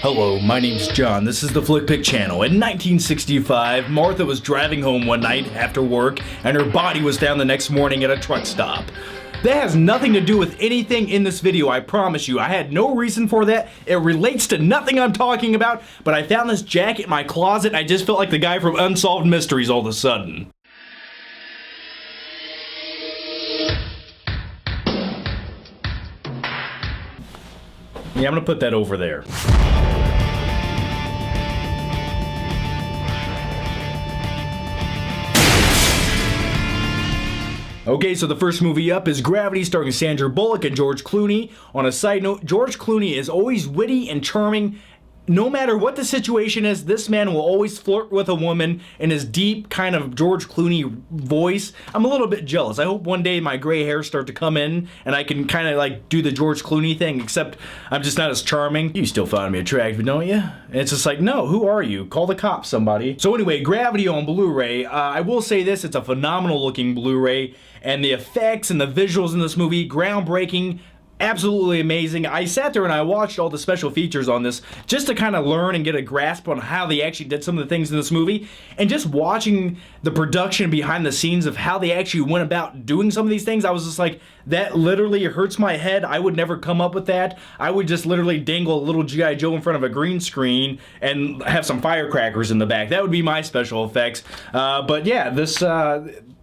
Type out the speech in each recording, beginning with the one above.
Hello, my name's John. This is the Flick Pick channel. In 1965, Martha was driving home one night after work and her body was found the next morning at a truck stop. That has nothing to do with anything in this video, I promise you. I had no reason for that. It relates to nothing I'm talking about, but I found this jacket in my closet and I just felt like the guy from Unsolved Mysteries all of a sudden. Yeah, I'm gonna put that over there. Okay, so the first movie up is Gravity, starring Sandra Bullock and George Clooney. On a side note, George Clooney is always witty and charming. No matter what the situation is, this man will always flirt with a woman in his deep kind of George Clooney voice. I'm a little bit jealous. I hope one day my gray hairs start to come in and I can kind of like do the George Clooney thing, except I'm just not as charming. You still find me attractive, don't you? And it's just like, no, who are you? Call the cops, somebody. So anyway, Gravity on Blu-ray. I will say this, it's a phenomenal looking Blu-ray, and the effects and the visuals in this movie, groundbreaking. Absolutely amazing. I sat there and I watched all the special features on this just to kind of learn and get a grasp on how they actually did some of the things in this movie. And just watching the production behind the scenes of how they actually went about doing some of these things, I was just like, that literally hurts my head. I would never come up with that. I would just literally dangle a little G.I. Joe in front of a green screen and have some firecrackers in the back. That would be my special effects. But yeah, this...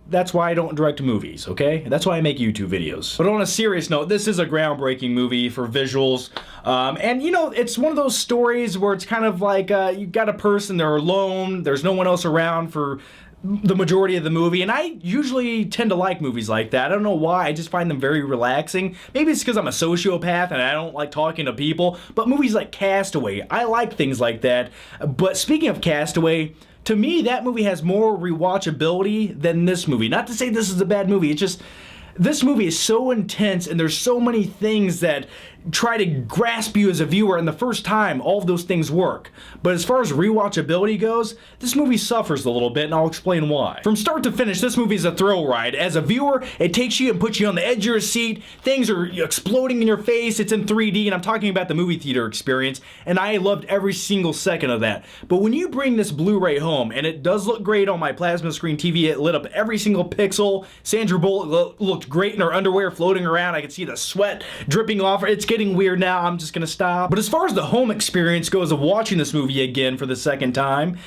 that's why I don't direct movies, okay? That's why I make YouTube videos. But on a serious note, this is a groundbreaking movie for visuals. And you know, it's one of those stories where it's kind of like you got a person, they're alone, there's no one else around for the majority of the movie, and I usually tend to like movies like that. I don't know why, I just find them very relaxing. Maybe it's because I'm a sociopath and I don't like talking to people, but movies like Castaway, I like things like that. But speaking of Castaway, to me, that movie has more rewatchability than this movie. Not to say this is a bad movie, it's just, this movie is so intense and there's so many things that try to grasp you as a viewer, and the first time, all of those things work. But as far as rewatchability goes, this movie suffers a little bit, and I'll explain why. From start to finish, this movie is a thrill ride. As a viewer, it takes you and puts you on the edge of your seat. Things are exploding in your face. It's in 3D, and I'm talking about the movie theater experience, and I loved every single second of that. But when you bring this Blu-ray home, and it does look great on my plasma screen TV, it lit up every single pixel. Sandra Bullock looked great in her underwear floating around. I could see the sweat dripping off her. It's getting weird now. I'm just gonna stop. But as far as the home experience goes of watching this movie again for the second time,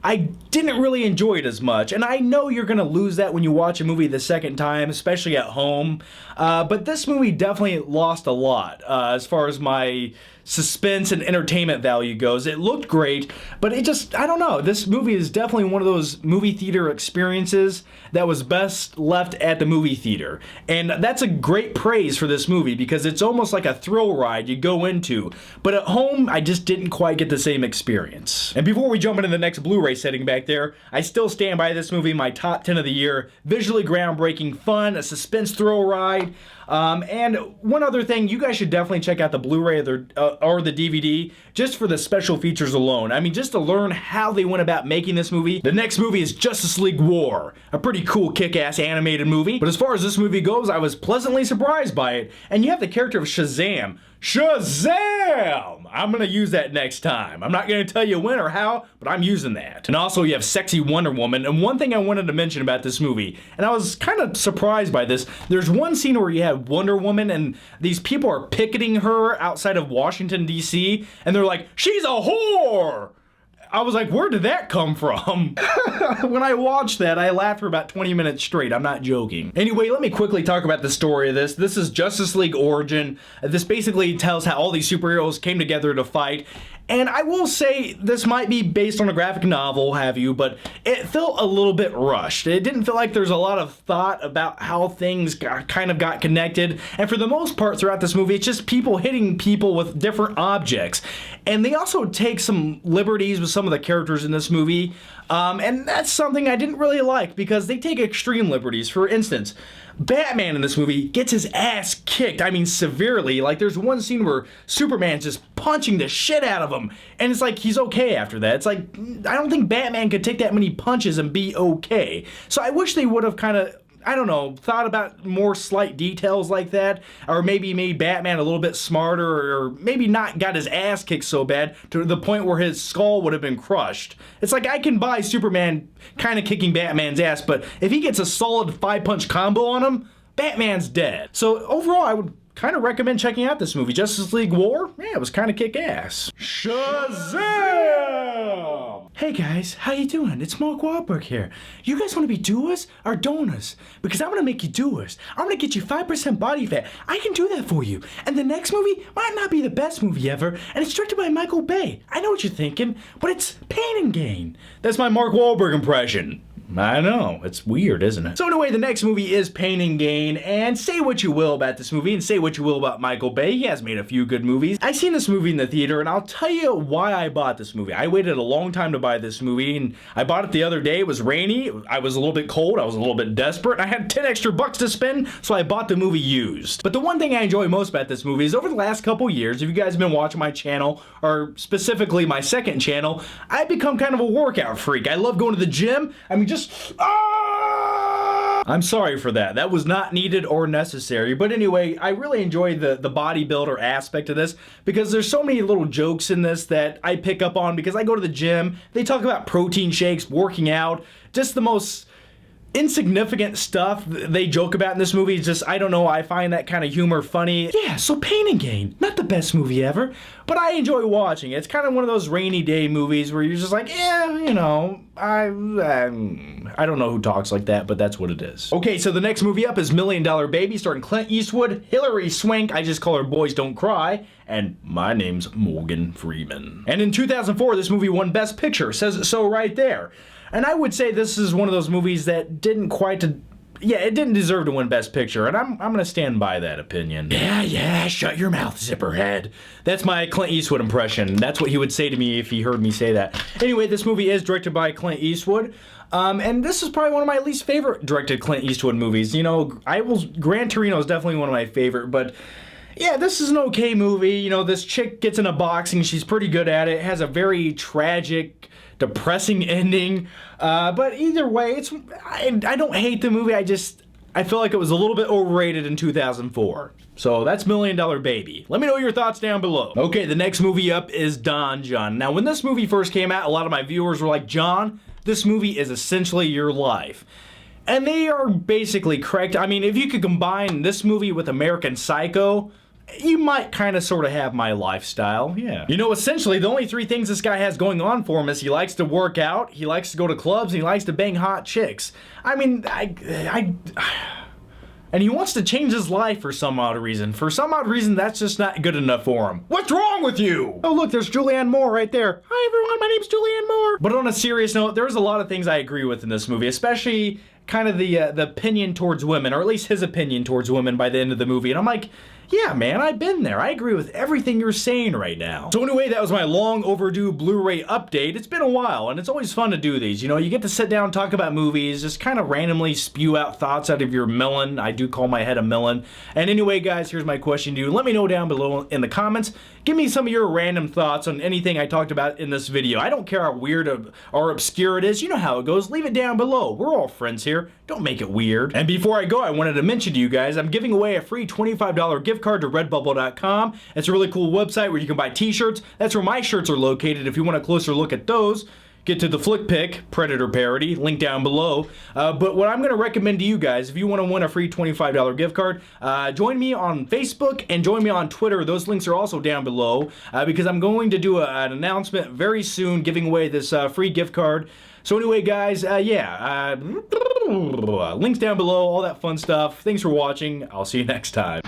I didn't really enjoy it as much, and I know you're gonna lose that when you watch a movie the second time, especially at home, but this movie definitely lost a lot as far as my suspense and entertainment value goes. It looked great, but it just, I don't know, this movie is definitely one of those movie theater experiences that was best left at the movie theater. And that's a great praise for this movie because it's almost like a thrill ride you go into, but at home I just didn't quite get the same experience. And before we jump into the next Blu-ray setting back there, I still stand by this movie, my top 10 of the year. Visually groundbreaking, fun, a suspense thrill ride. And one other thing, you guys should definitely check out the Blu-ray or the DVD just for the special features alone. I mean, just to learn how they went about making this movie. The next movie is Justice League War, a pretty cool kick-ass animated movie. But as far as this movie goes, I was pleasantly surprised by it. And you have the character of Shazam. Shazam! I'm gonna use that next time. I'm not gonna tell you when or how, but I'm using that. And also you have sexy Wonder Woman, and one thing I wanted to mention about this movie, and I was kind of surprised by this, there's one scene where you have Wonder Woman and these people are picketing her outside of Washington, D.C., and they're like, she's a whore! I was like, where did that come from? When I watched that, I laughed for about 20 minutes straight. I'm not joking. Anyway, let me quickly talk about the story of this. This is Justice League Origin. This basically tells how all these superheroes came together to fight. And I will say, this might be based on a graphic novel, have you, but it felt a little bit rushed. It didn't feel like there's a lot of thought about how things kind of got connected. And for the most part throughout this movie, it's just people hitting people with different objects. And they also take some liberties with some of the characters in this movie. And that's something I didn't really like because they take extreme liberties. For instance, Batman in this movie gets his ass kicked, I mean severely. Like there's one scene where Superman's just punching the shit out of him, and it's like he's okay after that. It's like, I don't think Batman could take that many punches and be okay. So I wish they would have kind of I don't know, thought about more slight details like that, or maybe made Batman a little bit smarter, or maybe not got his ass kicked so bad to the point where his skull would have been crushed. It's like, I can buy Superman kind of kicking Batman's ass, but if he gets a solid 5-punch combo on him, Batman's dead. So overall, I would kind of recommend checking out this movie. Justice League War, yeah, it was kind of kick-ass. Shazam! Hey guys, how you doing? It's Mark Wahlberg here. You guys want to be doers or donors? Because I'm going to make you doers. I'm going to get you 5% body fat. I can do that for you. And the next movie might not be the best movie ever, and it's directed by Michael Bay. I know what you're thinking, but it's Pain and Gain. That's my Mark Wahlberg impression. I know, it's weird, isn't it? So anyway, the next movie is Pain and Gain, and say what you will about this movie, and say what you will about Michael Bay. He has made a few good movies. I seen this movie in the theater, and I'll tell you why I bought this movie. I waited a long time to buy this movie, and I bought it the other day. It was rainy, I was a little bit cold, I was a little bit desperate, and I had 10 extra bucks to spend, so I bought the movie used. But the one thing I enjoy most about this movie is over the last couple years, if you guys have been watching my channel, or specifically my second channel, I've become kind of a workout freak. I love going to the gym. I mean, just... I'm sorry for that. That was not needed or necessary. But anyway, I really enjoy the bodybuilder aspect of this because there's so many little jokes in this that I pick up on because I go to the gym. They talk about protein shakes, working out, just the most insignificant stuff they joke about in this movie. Is just, I don't know, I find that kind of humor funny. Yeah, so Pain and Gain, not the best movie ever, but I enjoy watching it. It's kind of one of those rainy day movies where you're just like, yeah, you know, I don't know who talks like that, but that's what it is. Okay, so the next movie up is $1 Million Baby, starring Clint Eastwood, Hilary Swank, I just call her Boys Don't Cry, and my name's Morgan Freeman. And in 2004, this movie won Best Picture, says it so right there. And I would say this is one of those movies that didn't quite, it didn't deserve to win Best Picture, and I'm gonna stand by that opinion. Yeah, shut your mouth, zipperhead. That's my Clint Eastwood impression. That's what he would say to me if he heard me say that. Anyway, this movie is directed by Clint Eastwood, and this is probably one of my least favorite directed Clint Eastwood movies. You know, Gran Torino is definitely one of my favorite, but yeah, this is an okay movie. You know, this chick gets into boxing, she's pretty good at it, has a very tragic, depressing ending, but either way, I don't hate the movie. I feel like it was a little bit overrated in 2004. So that's $1 Million Baby. Let me know your thoughts down below. Okay, the next movie up is Don John. Now, when this movie first came out, a lot of my viewers were like, John, this movie is essentially your life. And they are basically correct. I mean, if you could combine this movie with American Psycho, you might kind of sort of have my lifestyle, yeah. You know, essentially, the only three things this guy has going on for him is he likes to work out, he likes to go to clubs, and he likes to bang hot chicks. I mean, and he wants to change his life for some odd reason. For some odd reason, that's just not good enough for him. What's wrong with you? Oh, look, there's Julianne Moore right there. Hi, everyone, my name's Julianne Moore. But on a serious note, there's a lot of things I agree with in this movie, especially kind of the opinion towards women, or at least his opinion towards women by the end of the movie. And I'm like, yeah, man, I've been there. I agree with everything you're saying right now. So anyway, that was my long overdue Blu-ray update. It's been a while, and it's always fun to do these. You know, you get to sit down and talk about movies, just kind of randomly spew out thoughts out of your melon. I do call my head a melon. And anyway, guys, here's my question to you. Let me know down below in the comments. Give me some of your random thoughts on anything I talked about in this video. I don't care how weird or obscure it is. You know how it goes. Leave it down below. We're all friends here. Don't make it weird. And before I go, I wanted to mention to you guys, I'm giving away a free $25 gift card to redbubble.com. It's a really cool website where you can buy t-shirts. That's where my shirts are located. If you want a closer look at those, get to the flick pick, Predator parody, link down below. But what I'm going to recommend to you guys, if you want to win a free $25 gift card, join me on Facebook and join me on Twitter. Those links are also down below because I'm going to do an announcement very soon giving away this free gift card. So anyway, guys, links down below, all that fun stuff. Thanks for watching. I'll see you next time.